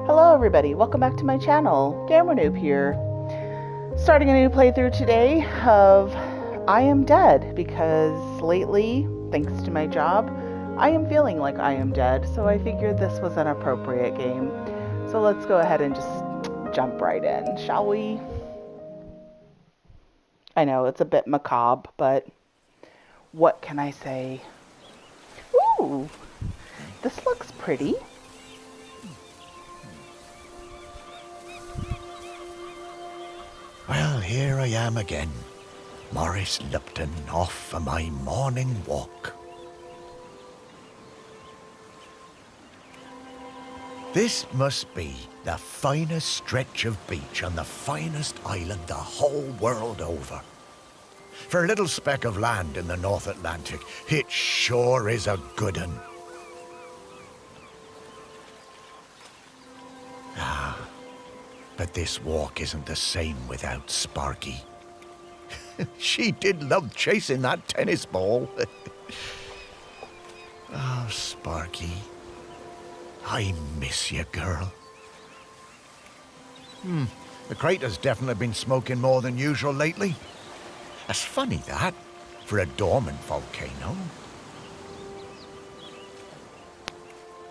Hello everybody, welcome back to my channel. Gamer Noob here. Starting a new playthrough today of I Am Dead, because lately, thanks to my job, I am feeling like I am dead, so I figured this was an appropriate game. So let's go ahead and just jump right in, shall we? I know, it's a bit macabre, but what can I say? Ooh, this looks pretty. Well, here I am again, Morris Lupton, off for my morning walk. This must be the finest stretch of beach on the finest island the whole world over. For a little speck of land in the North Atlantic, it sure is a good un. But this walk isn't the same without Sparky. She did love chasing that tennis ball. Oh, Sparky. I miss you, girl. The crater's definitely been smoking more than usual lately. That's funny, that, for a dormant volcano.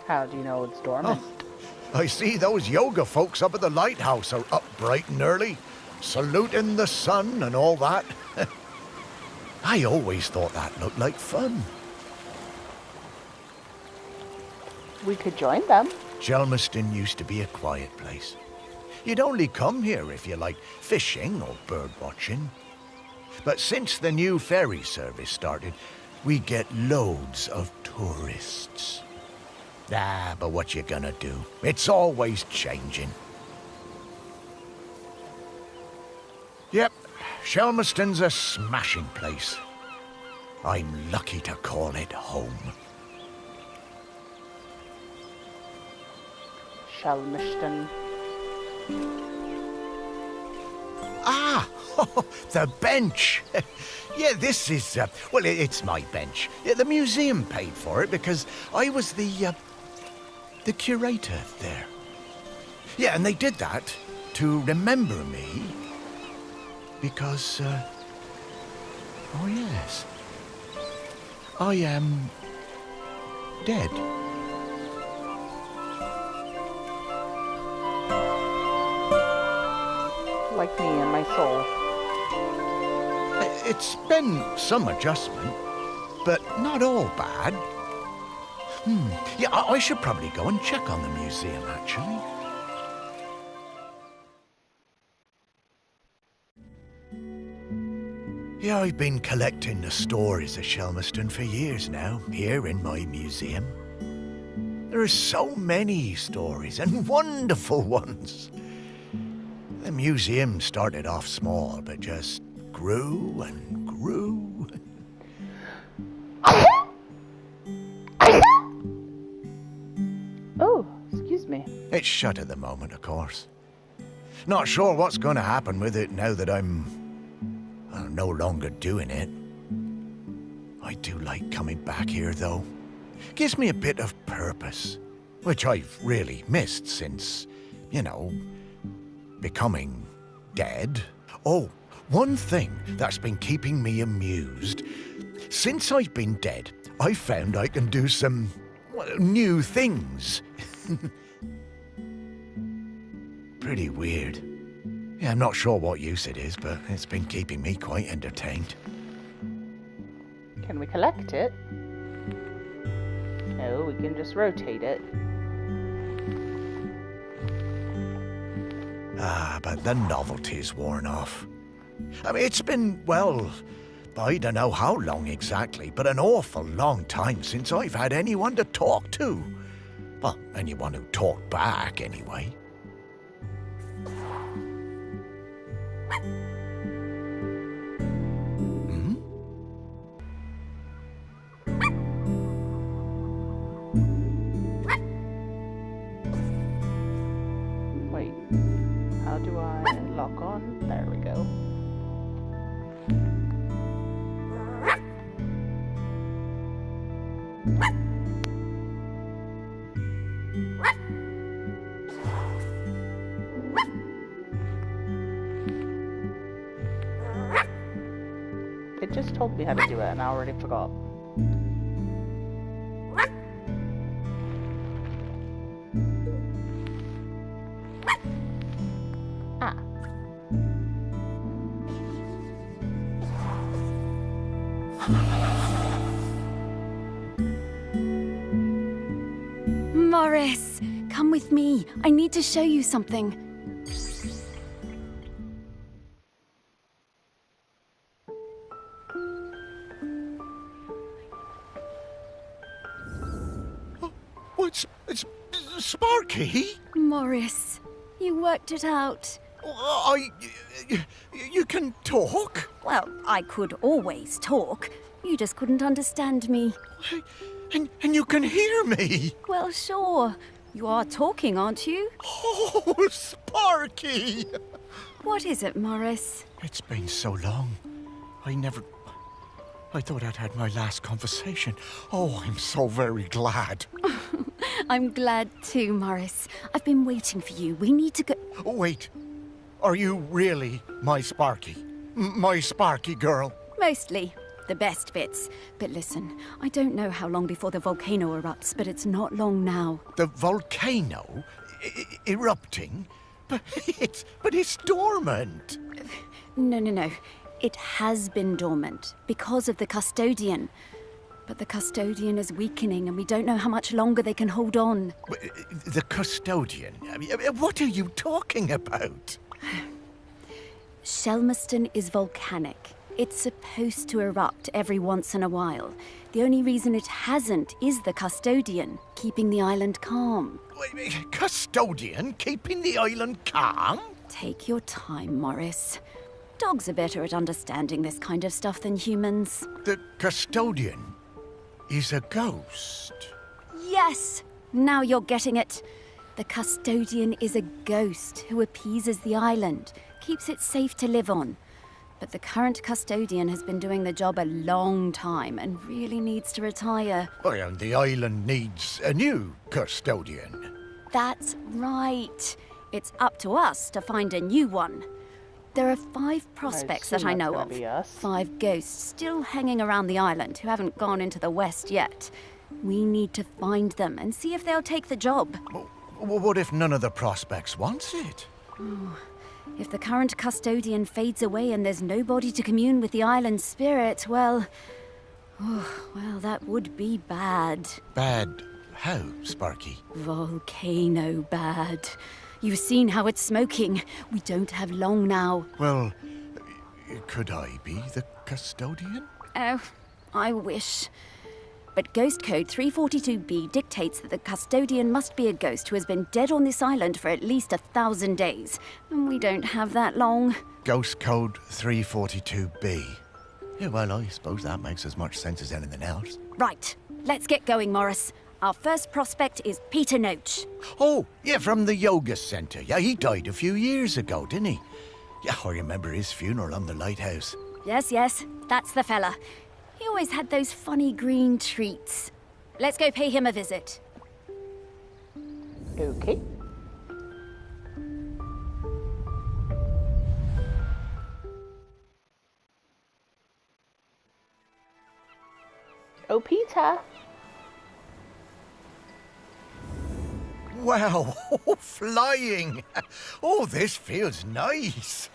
How do you know it's dormant? Oh. I see those yoga folks up at the lighthouse are up bright and early, saluting the sun and all that. I always thought that looked like fun. We could join them. Shelmerston used to be a quiet place. You'd only come here if you liked fishing or bird watching. But since the new ferry service started, we get loads of tourists. But what you gonna do? It's always changing. Yep, Shelmerston's a smashing place. I'm lucky to call it home. Shelmerston. The bench. Yeah, this is, well, it's my bench. Yeah, the museum paid for it because I was the curator there. Yeah, and they did that to remember me because, oh yes, I am dead. Like me and my soul. It's been some adjustment, but not all bad. Yeah, I should probably go and check on the museum, actually. Yeah, I've been collecting the stories of Shelmerston for years now, here in my museum. There are so many stories, and wonderful ones. The museum started off small, but just grew and grew. Oh, excuse me. It's shut at the moment, of course. Not sure what's going to happen with it now that I'm no longer doing it. I do like coming back here, though. Gives me a bit of purpose, which I've really missed since, you know, becoming dead. Oh, one thing that's been keeping me amused. Since I've been dead, I found I can do some new things. Pretty weird. Yeah, I'm not sure what use it is, but it's been keeping me quite entertained. Can we collect it? No, we can just rotate it. But the novelty's worn off. I mean, it's been, well, I don't know how long exactly, but an awful long time since I've had anyone to talk to. Well, anyone who talked back, anyway. Wait, how do I lock on? There we go. just told me how to do it and I already forgot. Ah. Morris, come with me. I need to show you something. It's Sparky? Morris, you worked it out. You can talk? Well, I could always talk. You just couldn't understand me. And you can hear me? Well, sure. You are talking, aren't you? Oh, Sparky! What is it, Morris? It's been so long. I thought I'd had my last conversation. Oh, I'm so very glad. I'm glad too, Morris. I've been waiting for you. We need to go... Oh, wait. Are you really my Sparky? My Sparky girl? Mostly. The best bits. But listen, I don't know how long before the volcano erupts, but it's not long now. The volcano? Erupting? But it's dormant. No. It has been dormant because of the custodian. But the custodian is weakening and we don't know how much longer they can hold on. The custodian? I mean, what are you talking about? Shelmerston is volcanic. It's supposed to erupt every once in a while. The only reason it hasn't is the custodian, keeping the island calm. Custodian keeping the island calm? Take your time, Morris. Dogs are better at understanding this kind of stuff than humans. The custodian is a ghost. Yes! Now you're getting it. The custodian is a ghost who appeases the island, keeps it safe to live on. But the current custodian has been doing the job a long time and really needs to retire. Well, and the island needs a new custodian. That's right. It's up to us to find a new one. There are 5 prospects that I know of. 5 ghosts still hanging around the island who haven't gone into the west yet. We need to find them and see if they'll take the job. Well, what if none of the prospects wants it? If the current custodian fades away and there's nobody to commune with the island's spirit, well, that would be bad. Bad how, Sparky? Volcano bad. You've seen how it's smoking. We don't have long now. Well, could I be the custodian? Oh, I wish. But Ghost Code 342B dictates that the custodian must be a ghost who has been dead on this island for at least 1,000 days. And we don't have that long. Ghost Code 342B. Yeah, well, I suppose that makes as much sense as anything else. Right. Let's get going, Morris. Our first prospect is Peter Noach. Oh, yeah, from the yoga centre. Yeah, he died a few years ago, didn't he? Yeah, I remember his funeral on the lighthouse. Yes, that's the fella. He always had those funny green treats. Let's go pay him a visit. Okay. Oh, Peter. Wow, flying! Oh, this feels nice.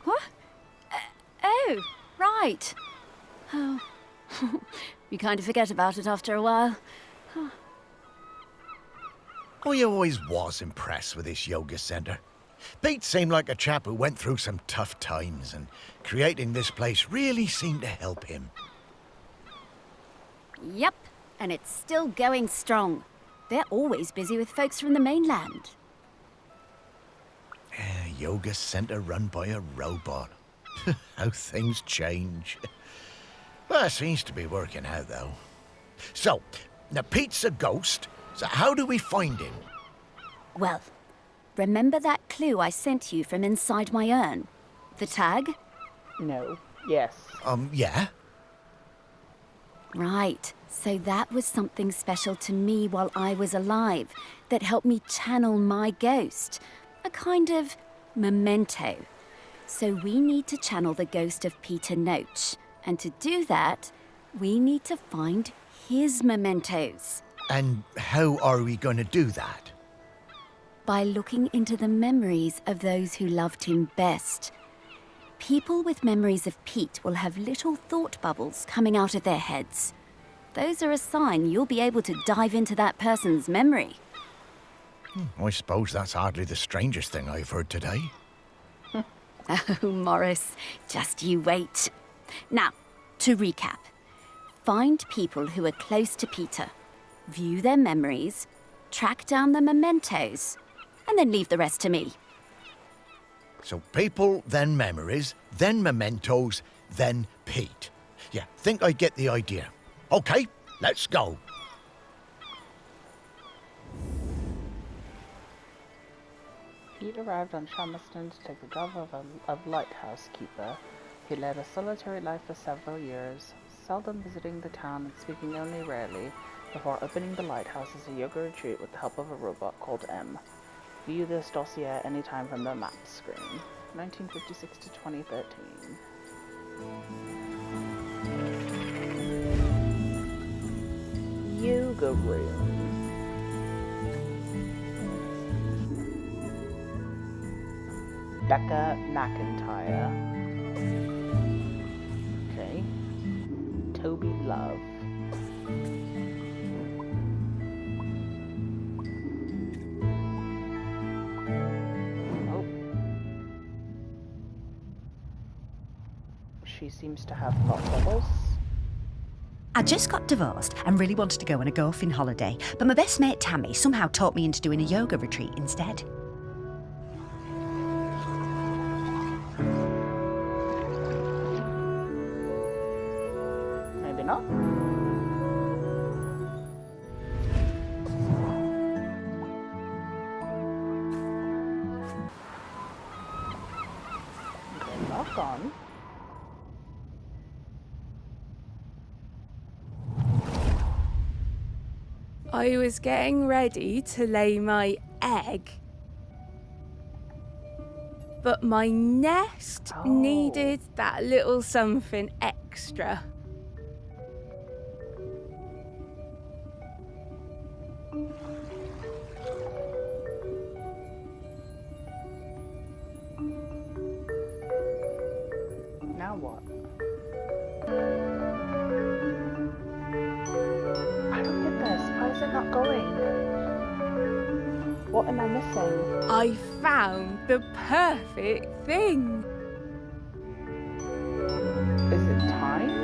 What? Oh, right. Oh, you kind of forget about it after a while. I always was impressed with this yoga centre. Pete seemed like a chap who went through some tough times, and creating this place really seemed to help him. Yep, and it's still going strong. They're always busy with folks from the mainland. Yoga centre run by a robot. How things change. Well, it seems to be working out, though. So, now Pete's a ghost, so how do we find him? Well, remember that clue I sent you from inside my urn? The tag? No. Yes. Yeah? Right. So that was something special to me while I was alive that helped me channel my ghost. A kind of memento. So we need to channel the ghost of Peter Noach. And to do that, we need to find his mementos. And how are we going to do that? By looking into the memories of those who loved him best. People with memories of Pete will have little thought bubbles coming out of their heads. Those are a sign you'll be able to dive into that person's memory. I suppose that's hardly the strangest thing I've heard today. Oh, Morris, just you wait. Now, to recap. Find people who are close to Peter, view their memories, track down the mementos, and then leave the rest to me. So people, then memories, then mementos, then Pete. Yeah, think I get the idea. Okay, let's go. Pete arrived on Shamiston to take the job of lighthouse keeper. He led a solitary life for several years, seldom visiting the town and speaking only rarely, before opening the lighthouse as a yoga retreat with the help of a robot called M. View this dossier anytime from the map screen. 1956 to 2013. Yoga room. Becca McIntyre. Okay. Toby Love. Oh. She seems to have thought bubbles. I just got divorced and really wanted to go on a golfing holiday, but my best mate Tammy somehow talked me into doing a yoga retreat instead. Maybe not. Okay, lock on. I was getting ready to lay my egg, but my nest needed that little something extra. Now what? Why is it not going? What am I missing? I found the perfect thing. Is it timed?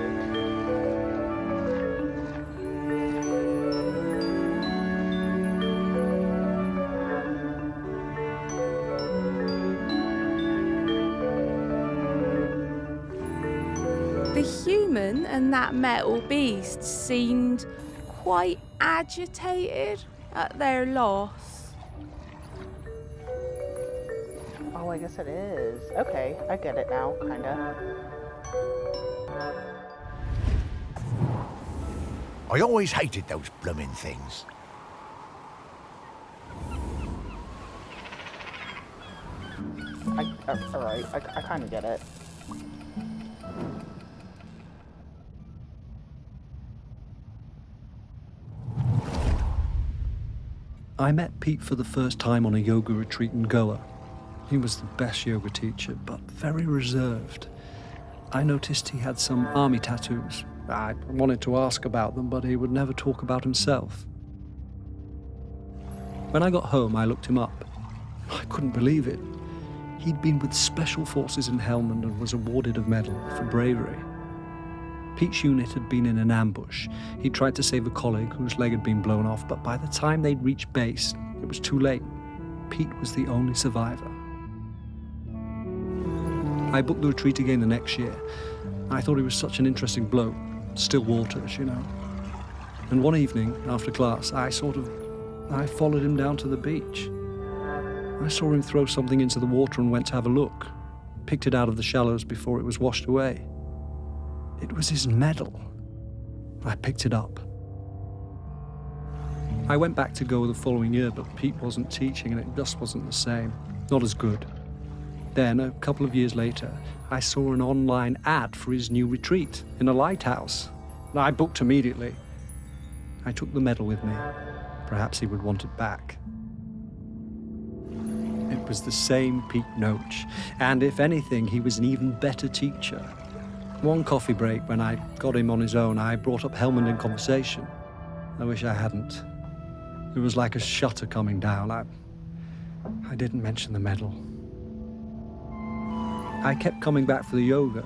The human and that metal beast seemed quite agitated at their loss. Oh, I guess it is. Okay, I get it now, kinda. I always hated those blooming things. Alright, I kinda get it. I met Pete for the first time on a yoga retreat in Goa. He was the best yoga teacher, but very reserved. I noticed he had some army tattoos. I wanted to ask about them, but he would never talk about himself. When I got home, I looked him up. I couldn't believe it. He'd been with Special Forces in Helmand and was awarded a medal for bravery. Pete's unit had been in an ambush. He tried to save a colleague whose leg had been blown off, but by the time they'd reached base, it was too late. Pete was the only survivor. I booked the retreat again the next year. I thought he was such an interesting bloke. Still waters, you know. And one evening, after class, I followed him down to the beach. I saw him throw something into the water and went to have a look. Picked it out of the shallows before it was washed away. It was his medal. I picked it up. I went back to Goa the following year, but Pete wasn't teaching and it just wasn't the same. Not as good. Then, a couple of years later, I saw an online ad for his new retreat in a lighthouse. I booked immediately. I took the medal with me. Perhaps he would want it back. It was the same Pete Noach, and if anything, he was an even better teacher. One coffee break, when I got him on his own, I brought up Helmand in conversation. I wish I hadn't. It was like a shutter coming down. I didn't mention the medal. I kept coming back for the yoga,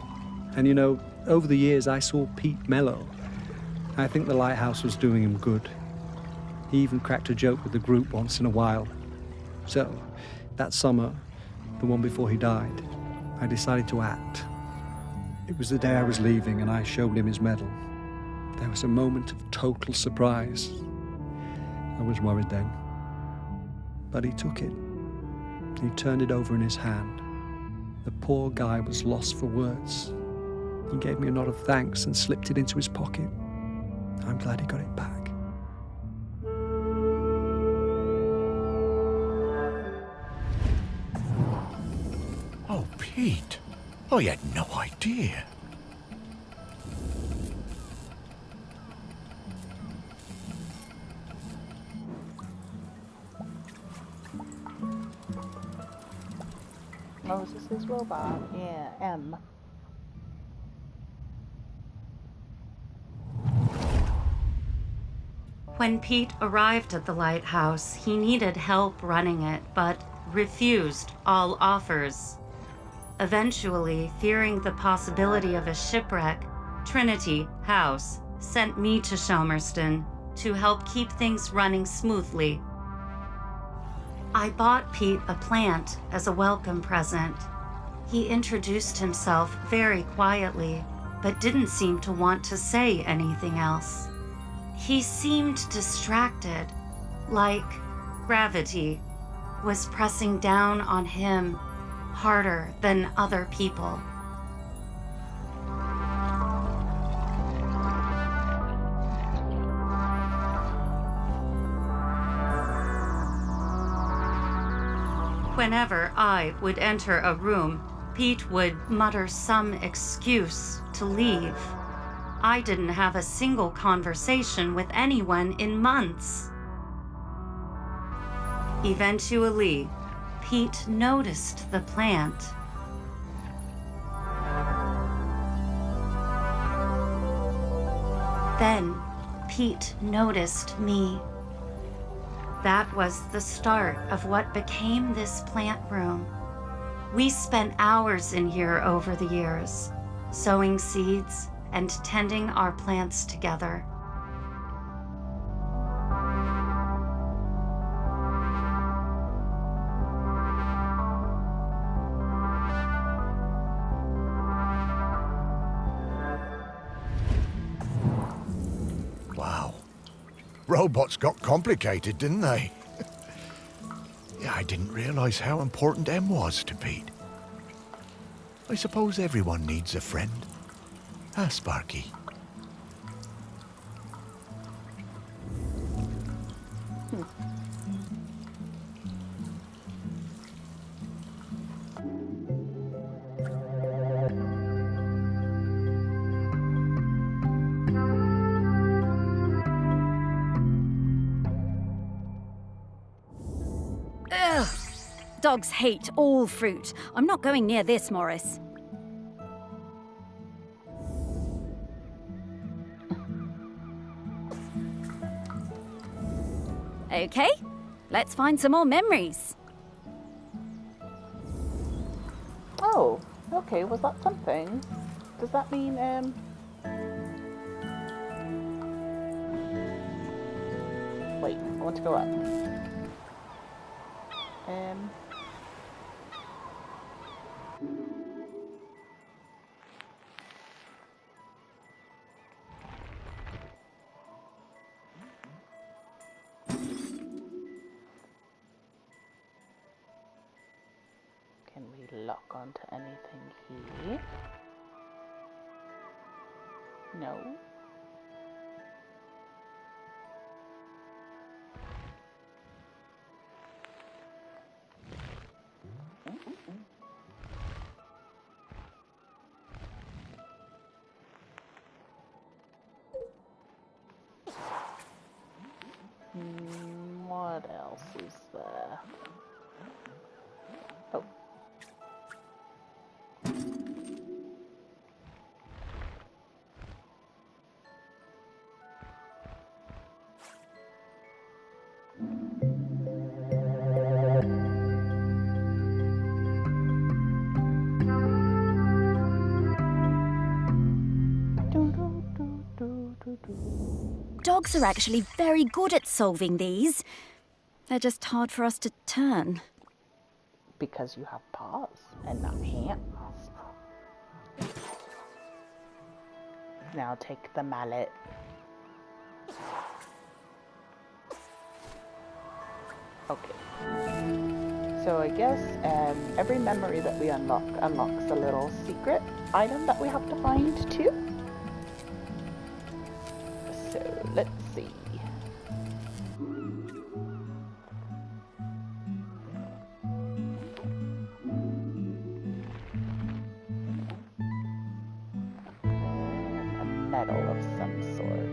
and you know, over the years I saw Pete mellow. I think the lighthouse was doing him good. He even cracked a joke with the group once in a while. So, that summer, the one before he died, I decided to act. It was the day I was leaving and I showed him his medal. There was a moment of total surprise. I was worried then. But he took it. He turned it over in his hand. The poor guy was lost for words. He gave me a nod of thanks and slipped it into his pocket. I'm glad he got it back. Oh, Pete. I had no idea. Oh, is this his robot? Yeah, M. When Pete arrived at the lighthouse, he needed help running it, but refused all offers. Eventually, fearing the possibility of a shipwreck, Trinity House sent me to Shelmerston to help keep things running smoothly. I bought Pete a plant as a welcome present. He introduced himself very quietly, but didn't seem to want to say anything else. He seemed distracted, like gravity was pressing down on him harder than other people. Whenever I would enter a room, Pete would mutter some excuse to leave. I didn't have a single conversation with anyone in months. Eventually, Pete noticed the plant. Then, Pete noticed me. That was the start of what became this plant room. We spent hours in here over the years, sowing seeds and tending our plants together. Wow. Robots got complicated, didn't they? Yeah, I didn't realize how important M was to Pete. I suppose everyone needs a friend. Huh, Sparky? Ugh! Dogs hate all fruit. I'm not going near this, Morris. Okay, let's find some more memories. Oh, okay, was that something? Does that mean, wait, I want to go up. Can we lock onto anything here? No. What else is there? Oh. Dogs are actually very good at solving these. They're just hard for us to turn. Because you have paws and not hands. Now take the mallet. Okay. So I guess every memory that we unlock unlocks a little secret item that we have to find too. So let's see. A medal of some sort.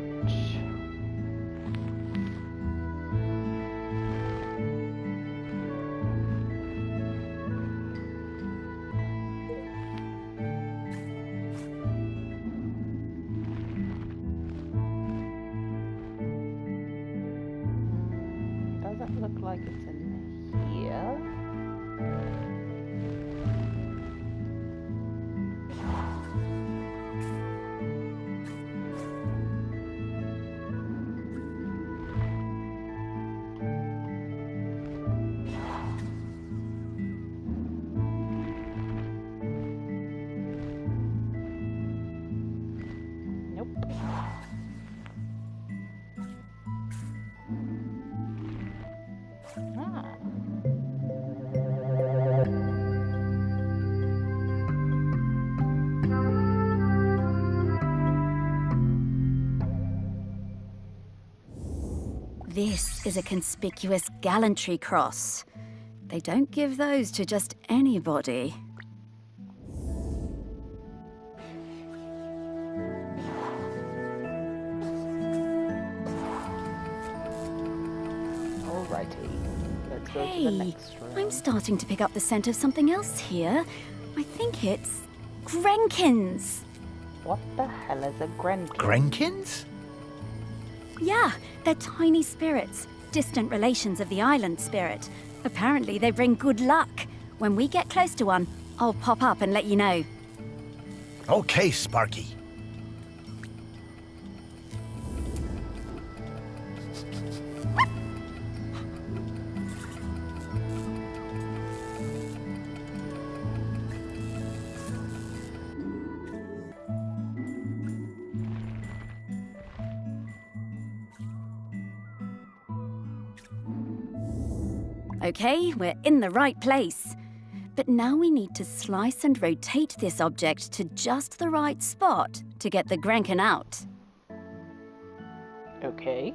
Doesn't look like it's in here. Nope. Ah. This is a conspicuous gallantry cross. They don't give those to just anybody. Alrighty. Let's go to the Hey, next room. I'm starting to pick up the scent of something else here. I think it's Grenkins. What the hell is a Grenkin? Grenkins? Yeah, they're tiny spirits, distant relations of the island spirit. Apparently they bring good luck. When we get close to one, I'll pop up and let you know. Okay, Sparky. Okay, we're in the right place. But now we need to slice and rotate this object to just the right spot to get the Grenkin out. Okay.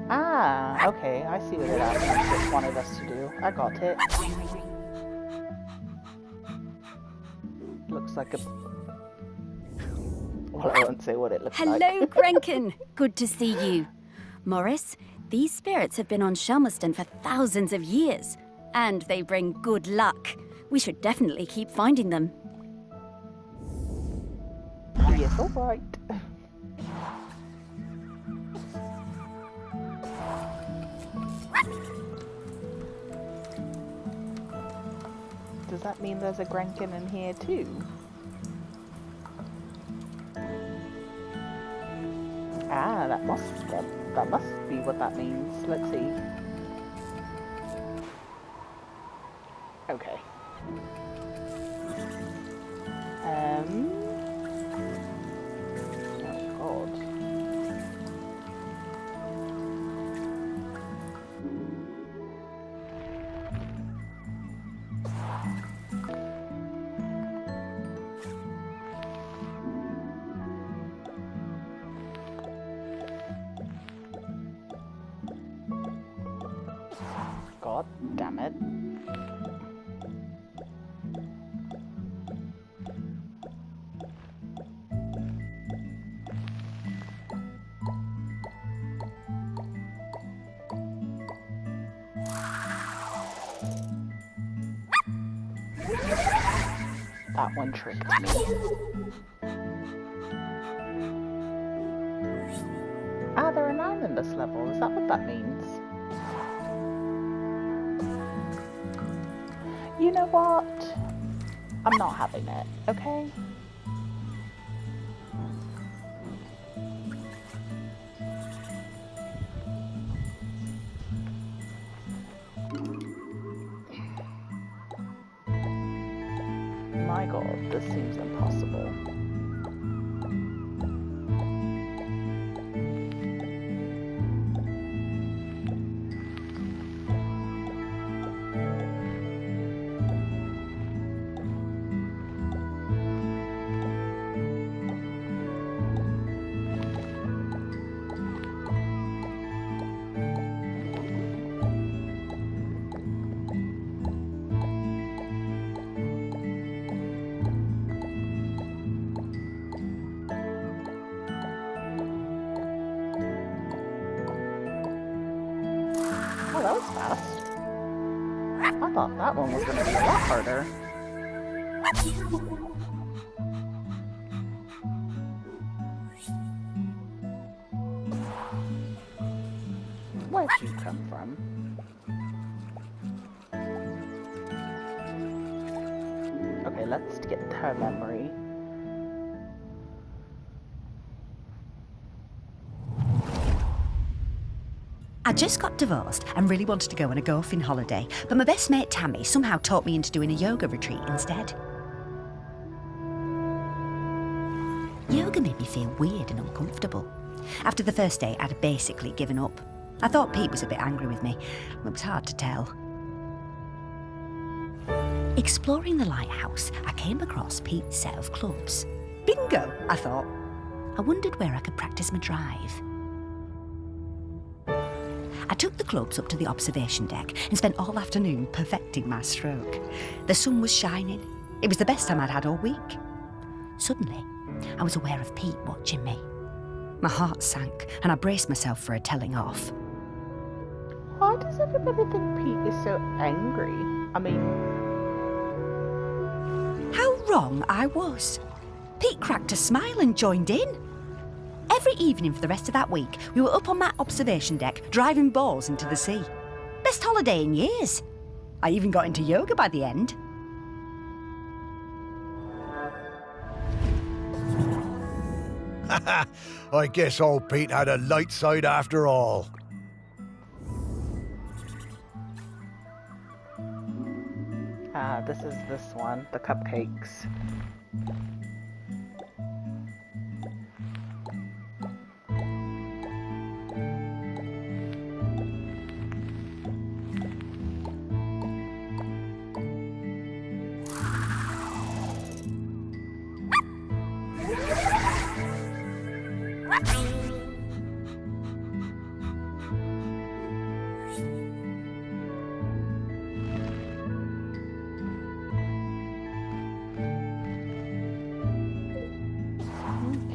Ah, okay, I see what it actually wanted us to do. I got it. Looks like a... Well, I won't say what it looks like. Hello, Grenkin. Good to see you. Morris, these spirits have been on Shelmerston for thousands of years, and they bring good luck. We should definitely keep finding them. Yes, alright. Does that mean there's a Grenkin in here too? Ah, that must be what that means. Let's see. Okay. Oh God. God damn it. That one tricked me. Ah, they're an island this level. Is that what that means? You know what? I'm not having it, okay? My God, this seems impossible. Oh, that was fast. I thought that one was going to be a lot harder. Where'd you come from? Okay, let's get her memory. I just got divorced and really wanted to go on a golfing holiday, but my best mate Tammy somehow talked me into doing a yoga retreat instead. Yoga made me feel weird and uncomfortable. After the first day, I'd basically given up. I thought Pete was a bit angry with me. It was hard to tell. Exploring the lighthouse, I came across Pete's set of clubs. Bingo, I thought. I wondered where I could practice my drive. I took the clubs up to the observation deck and spent all afternoon perfecting my stroke. The sun was shining. It was the best time I'd had all week. Suddenly, I was aware of Pete watching me. My heart sank and I braced myself for a telling off. Why does everybody think Pete is so angry? I mean... How wrong I was. Pete cracked a smile and joined in. Every evening for the rest of that week, we were up on that observation deck, driving balls into the sea. Best holiday in years. I even got into yoga by the end. I guess old Pete had a light side after all. Ah, this is this one, the cupcakes.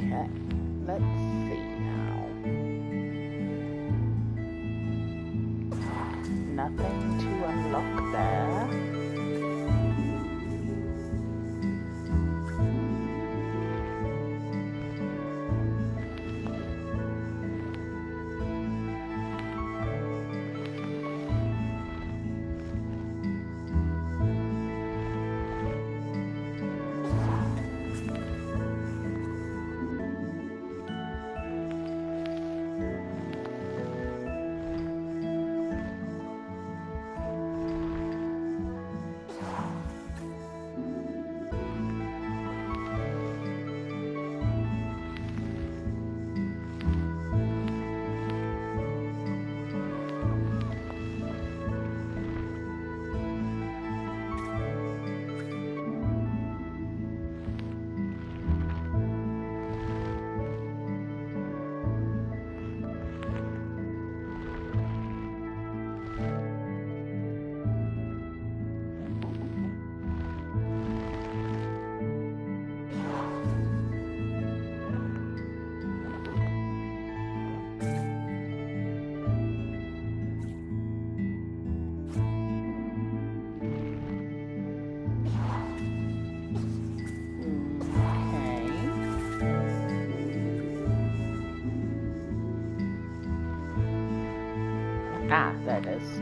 Okay, let's see now. Nothing to unlock there. Ah, there it is.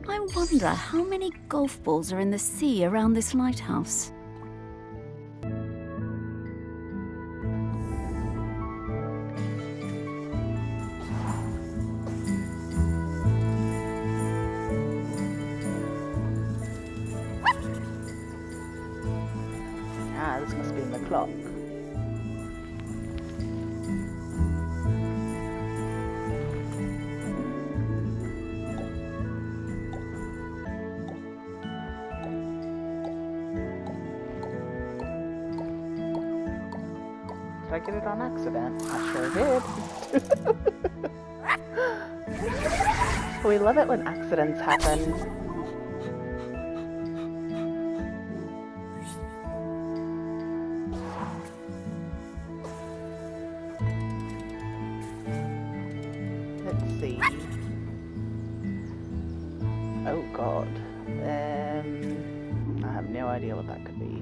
I wonder how many golf balls are in the sea around this lighthouse. Ah, this must be in the clock. Did I get it on accident? I sure did. We love it when accidents happen. Let's see. Oh god. I have no idea what that could be.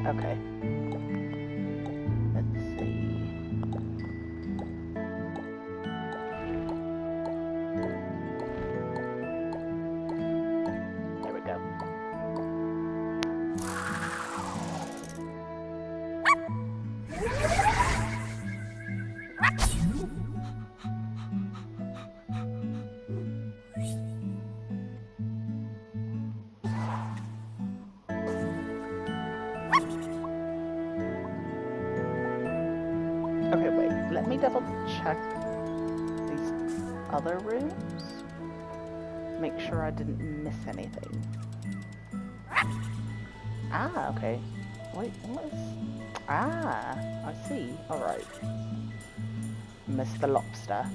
Okay. Let's see. There we go. Okay, wait, let me double check these other rooms. Make sure I didn't miss anything. Ah, okay. Wait, what is... Ah, I see. Alright. Missed the lobster.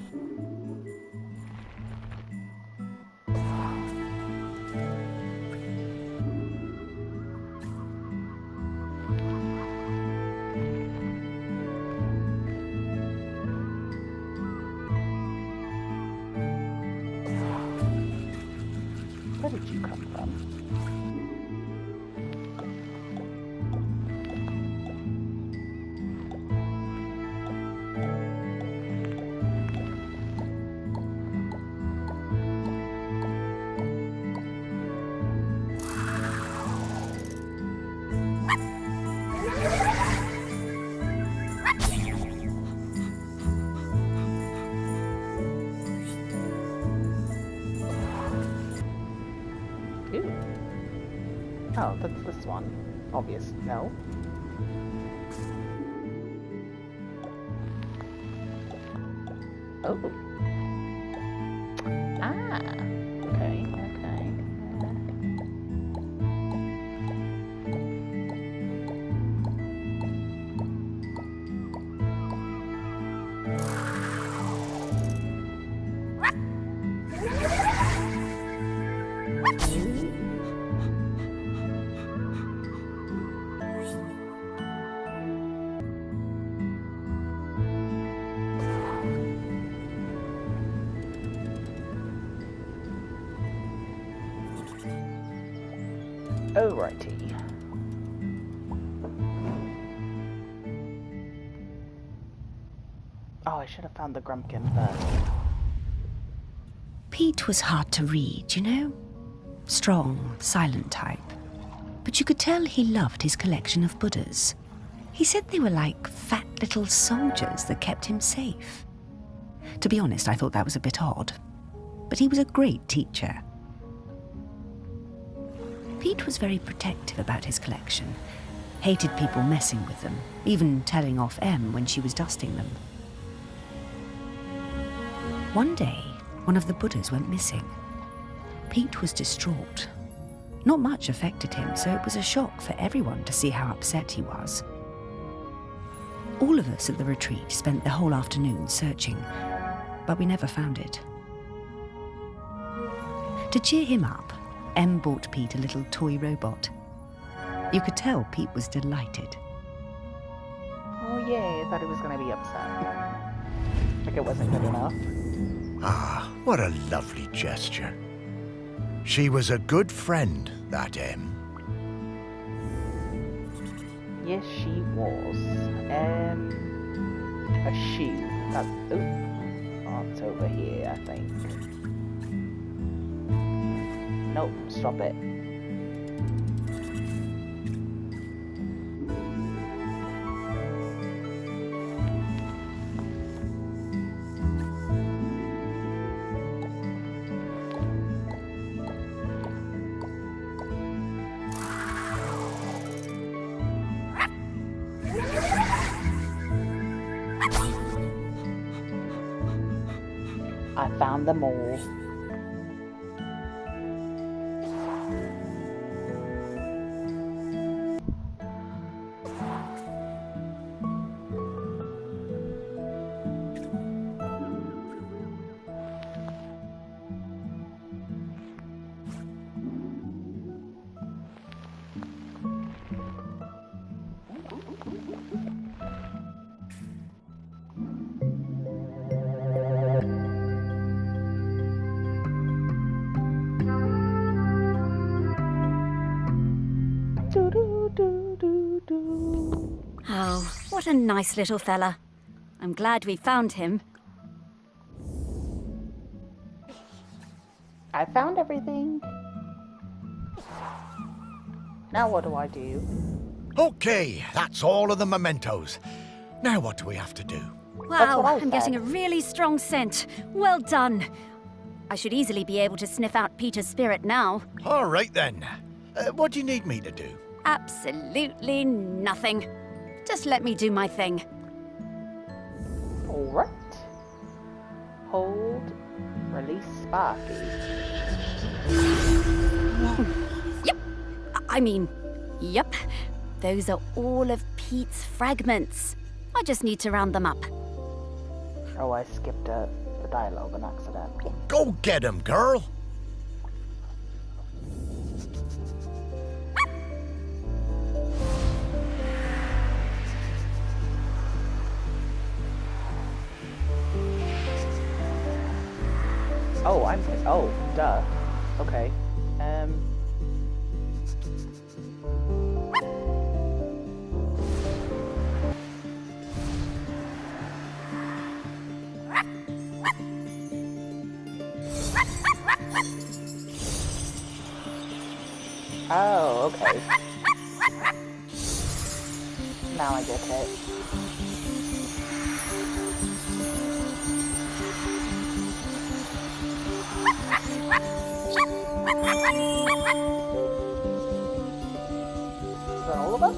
Where did you come from? Ooh. Oh, that's this one. Obvious. No. Oh. Ah. Okay. Okay. Alrighty. Oh, I should have found the Grumpkin first. Pete was hard to read, you know? Strong, silent type. But you could tell he loved his collection of Buddhas. He said they were like fat little soldiers that kept him safe. To be honest, I thought that was a bit odd. But he was a great teacher. Pete was very protective about his collection. Hated people messing with them, even telling off Em when she was dusting them. One day, one of the Buddhas went missing. Pete was distraught. Not much affected him, so it was a shock for everyone to see how upset he was. All of us at the retreat spent the whole afternoon searching, but we never found it. To cheer him up, Em bought Pete a little toy robot. You could tell Pete was delighted. Oh yay, I thought he was going to be upset. Like it wasn't good enough. Ah, what a lovely gesture. She was a good friend, that Em. Yes, she was. A shoe. Oh, it's over here, I think. Nope, stop it. I found them all. Oh, what a nice little fella. I'm glad we found him. I found everything. Now what do I do? Okay, that's all of the mementos. Now what do we have to do? Wow, what I I'm said. getting a really strong scent. Well done. I should easily be able to sniff out Peter's spirit now. All right then. What do you need me to do? Absolutely nothing. Just let me do my thing. Alright. Hold. Release Sparky. Yep. Those are all of Pete's fragments. I just need to round them up. Oh, I skipped the dialogue on accident. Go get him, girl. Oh, duh. Okay. Oh, okay. Now I get it. Is that all of us?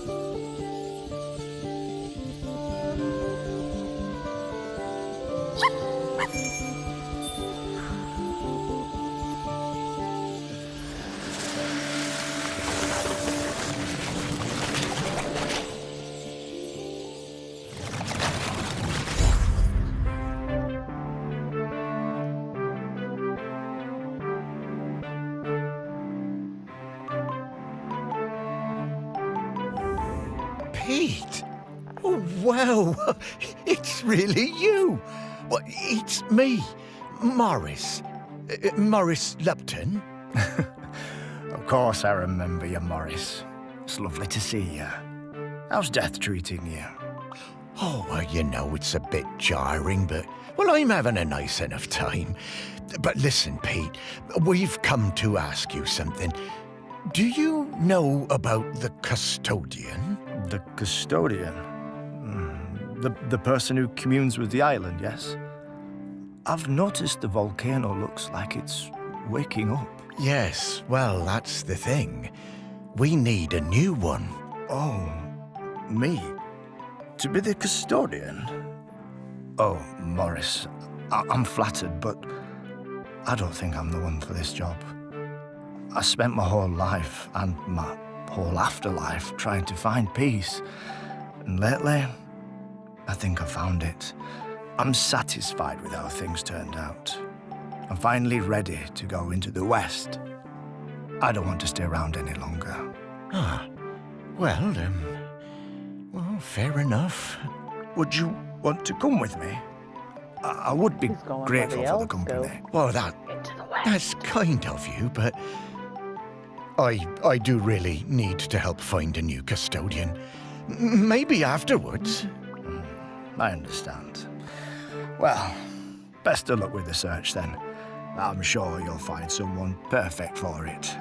Pete! Oh, wow! It's really you! Well, it's me, Morris. Morris Lupton. Of course I remember you, Morris. It's lovely to see you. How's death treating you? Oh, well, you know, it's a bit jarring, but, well, I'm having a nice enough time. But listen, Pete, we've come to ask you something. Do you know about the custodian? The custodian? The person who communes with the island, yes? I've noticed the volcano looks like it's waking up. Yes, well, that's the thing. We need a new one. Oh, Me? To be the custodian? Oh, Morris, I'm flattered, but I don't think I'm the one for this job. I spent my whole life and my whole afterlife trying to find peace. And lately, I think I found it. I'm satisfied with how things turned out. I'm finally ready to go into the West. I don't want to stay around any longer. Ah, well, fair enough. Would you want to come with me? I would be He's going where grateful the for the elves company. Well, Into the West. that's kind of you, but I do really need to help find a new custodian. Maybe afterwards. I understand. Well, best of luck with the search then. I'm sure you'll find someone perfect for it.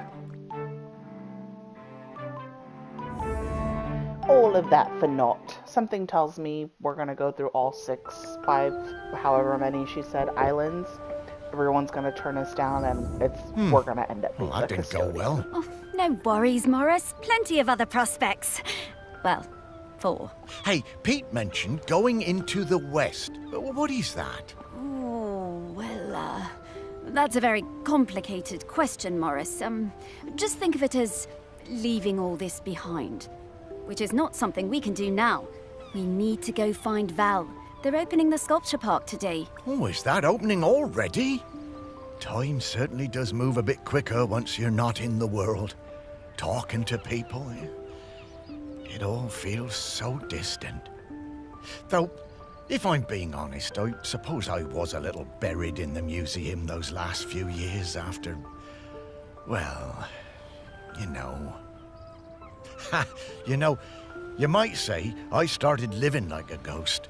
All of that for naught. Something tells me we're gonna go through all 6, 5, however many she said, islands. Everyone's gonna turn us down, and we're gonna end up being Well, that the didn't go custodian. well. Oh, no worries, Morris. Plenty of other prospects. Well, 4. Hey, Pete mentioned going into the West. What is that? Oh, well, that's a very complicated question, Morris. Just think of it as leaving all this behind, which is not something we can do now. We need to go find Val. They're opening the sculpture park today. Oh, is that opening already? Time certainly does move a bit quicker once you're not in the world. Talking to people, it all feels so distant. Though, if I'm being honest, I suppose I was a little buried in the museum those last few years after, well, you know. You might say I started living like a ghost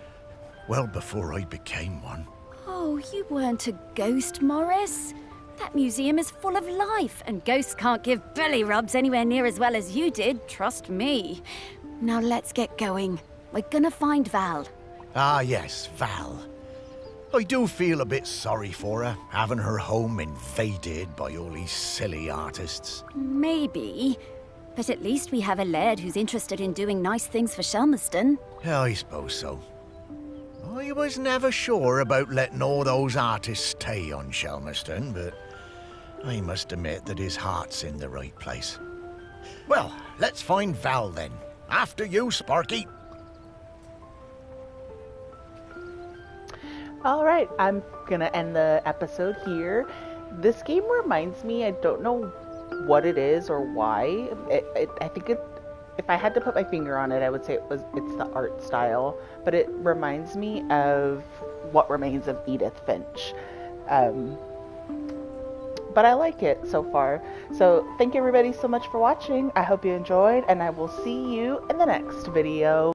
well before I became one. Oh, you weren't a ghost, Morris. That museum is full of life, and ghosts can't give belly rubs anywhere near as well as you did, trust me. Now let's get going. We're gonna find Val. Ah, yes, Val. I do feel a bit sorry for her, having her home invaded by all these silly artists. Maybe. But at least we have a laird who's interested in doing nice things for Shelmerston. Yeah, I suppose so. I was never sure about letting all those artists stay on Shelmerston, but I must admit that his heart's in the right place. Well, let's find Val then. After you, Sparky. All right, I'm gonna end the episode here. This game reminds me, I don't know what it is or why. I think if I had to put my finger on it, I would say it's the art style, but it reminds me of What Remains of Edith Finch. But I like it so far. So thank you everybody so much for watching. I hope you enjoyed, and I will see you in the next video.